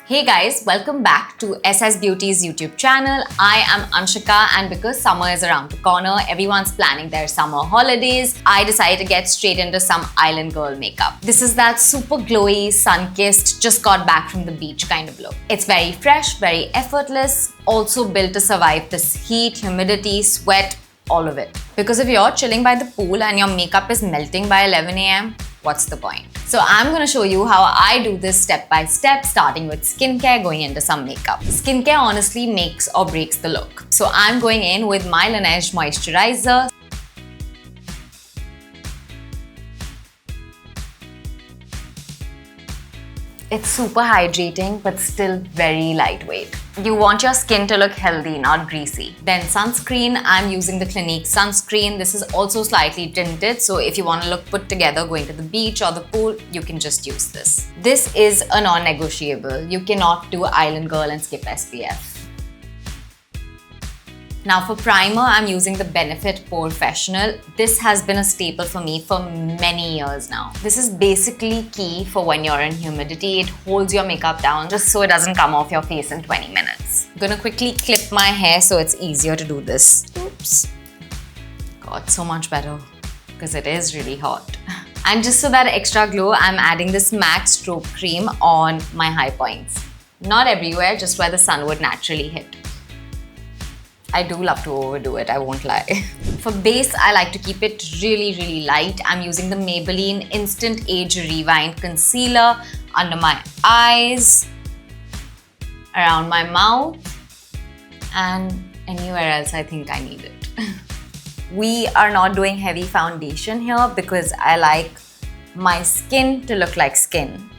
Hey guys, welcome back to SSBeauty's YouTube channel. I am Anshika, and because summer is around the corner, everyone's planning their summer holidays, I decided to get straight into some island girl makeup. This is that super glowy, sun-kissed, just got back from the beach kind of look. It's very fresh, very effortless, also built to survive this heat, humidity, sweat, all of it. Because if you're chilling by the pool and your makeup is melting by 11 AM, what's the point? So I'm going to show you how I do this step by step, starting with skincare, going into some makeup. Skincare honestly makes or breaks the look. So I'm going in with my Laneige moisturizer. It's super hydrating but still very lightweight. You want your skin to look healthy, not greasy. Then sunscreen, I'm using the Clinique sunscreen. This is also slightly tinted, so if you want to look put together going to the beach or the pool, you can just use this. This is a non-negotiable. You cannot do Island Girl and skip SPF. Now for primer, I'm using the Benefit Professional. This has been a staple for me for many years now. This is basically key for when you're in humidity. It holds your makeup down just so it doesn't come off your face in 20 minutes. I'm gonna quickly clip my hair so it's easier to do this. Oops. God, so much better because it is really hot. And just so that extra glow, I'm adding this MAC Strobe Cream on my high points. Not everywhere, just where the sun would naturally hit. I do love to overdo it, I won't lie. For base, I like to keep it really light. I'm using the Maybelline Instant Age Rewind Concealer under my eyes, around my mouth, and anywhere else I think I need it. We are not doing heavy foundation here because I like my skin to look like skin.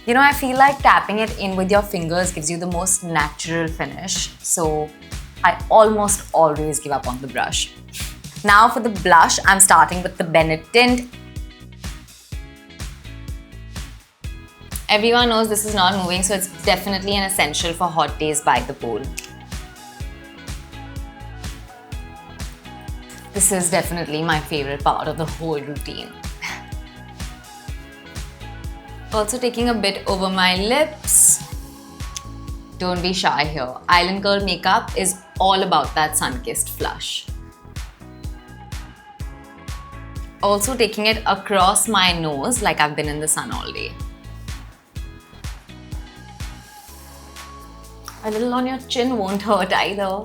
You know, I feel like tapping it in with your fingers gives you the most natural finish. So I almost always give up on the brush. Now for the blush, I'm starting with the Bennett tint. Everyone knows this is not moving, so it's definitely an essential for hot days by the pool. This is definitely my favorite part of the whole routine. Also taking a bit over my lips. Don't be shy here. Island Girl makeup is all about that sun-kissed flush. Also taking it across my nose like I've been in the sun all day. A little on your chin won't hurt either.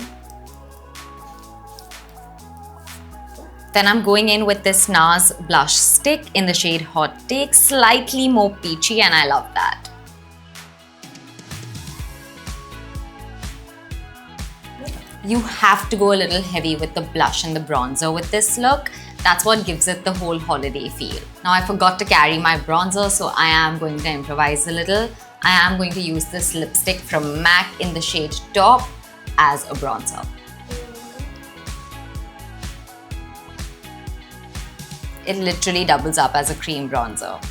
Then I'm going in with this NARS blush stick in the shade Hot Take, slightly more peachy, and I love that. You have to go a little heavy with the blush and the bronzer with this look. That's what gives it the whole holiday feel. Now I forgot to carry my bronzer, so I am going to improvise a little. I am going to use this lipstick from MAC in the shade Top as a bronzer. It literally doubles up as a cream bronzer.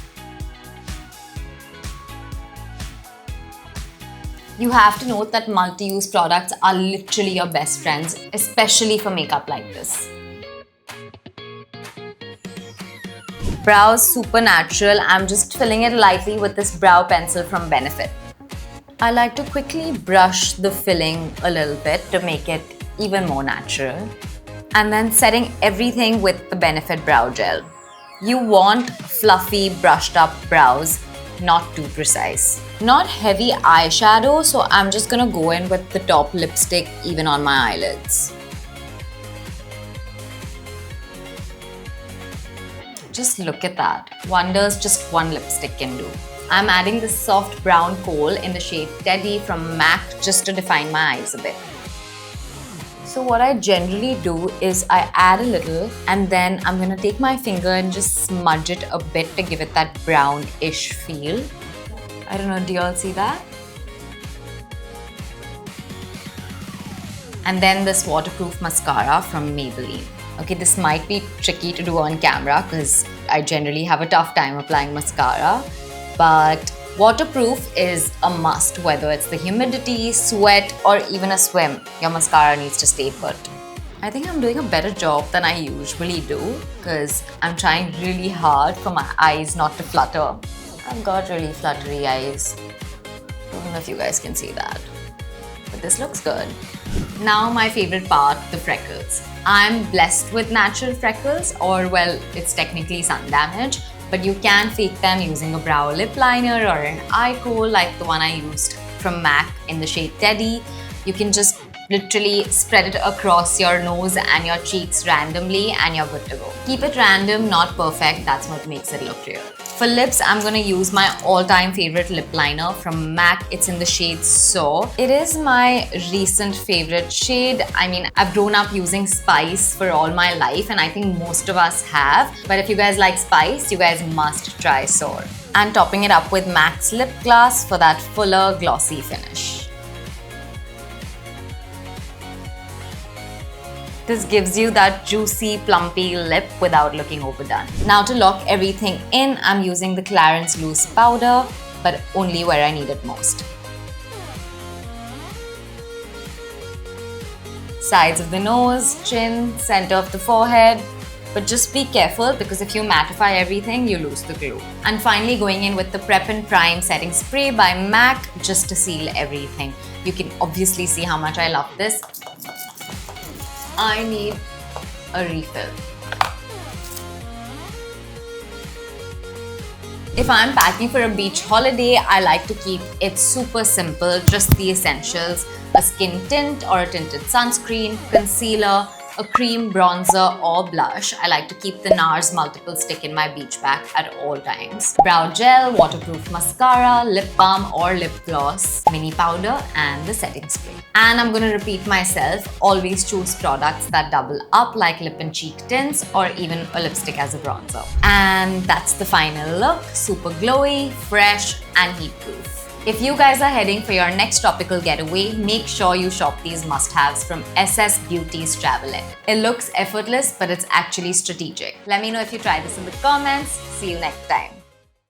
You have to note that multi-use products are literally your best friends, especially for makeup like this. Brows, super natural. I'm just filling it lightly with this brow pencil from Benefit. I like to quickly brush the filling a little bit to make it even more natural. And then setting everything with the Benefit brow gel. You want fluffy, brushed up brows, not too precise. Not heavy eyeshadow, so I'm just gonna go in with the top lipstick even on my eyelids. Just look at that. Wonders just one lipstick can do. I'm adding this soft brown kohl in the shade Teddy from MAC just to define my eyes a bit. So what I generally do is I add a little and then I'm gonna take my finger and just smudge it a bit to give it that brown-ish feel. I don't know, do you all see that? And then this waterproof mascara from Maybelline. Okay, this might be tricky to do on camera because I generally have a tough time applying mascara, but waterproof is a must, whether it's the humidity, sweat, or even a swim. Your mascara needs to stay put. I think I'm doing a better job than I usually do because I'm trying really hard for my eyes not to flutter. I've got really fluttery eyes. Don't know if you guys can see that, but this looks good. Now my favorite part, the freckles. I'm blessed with natural freckles, or well, it's technically sun damage, but you can fake them using a brow lip liner or an eye kohl like the one I used from MAC in the shade Teddy. You can just literally spread it across your nose and your cheeks randomly and you're good to go. Keep it random, not perfect, that's what makes it look real. For lips, I'm gonna use my all-time favorite lip liner from MAC. It's in the shade So. It is my recent favorite shade. I mean, I've grown up using Spice for all my life and I think most of us have. But if you guys like Spice, you guys must try So. And topping it up with MAC's lip gloss for that fuller, glossy finish. This gives you that juicy, plumpy lip without looking overdone. Now to lock everything in, I'm using the Clarins Loose powder, but only where I need it most. Sides of the nose, chin, center of the forehead. But just be careful because if you mattify everything, you lose the glue. And finally going in with the Prep and Prime Setting Spray by MAC just to seal everything. You can obviously see how much I love this. I need a refill. If I'm packing for a beach holiday, I like to keep it super simple, just the essentials. A skin tint or a tinted sunscreen, concealer, a cream, bronzer or blush. I like to keep the NARS multiple stick in my beach bag at all times. Brow gel, waterproof mascara, lip balm or lip gloss, mini powder and the setting spray. And I'm gonna repeat myself, always choose products that double up like lip and cheek tints or even a lipstick as a bronzer. And that's the final look, super glowy, fresh and heat proof. If you guys are heading for your next tropical getaway, make sure you shop these must-haves from SSBeauty's Travel Edit. It looks effortless, but it's actually strategic. Let me know if you try this in the comments. See you next time.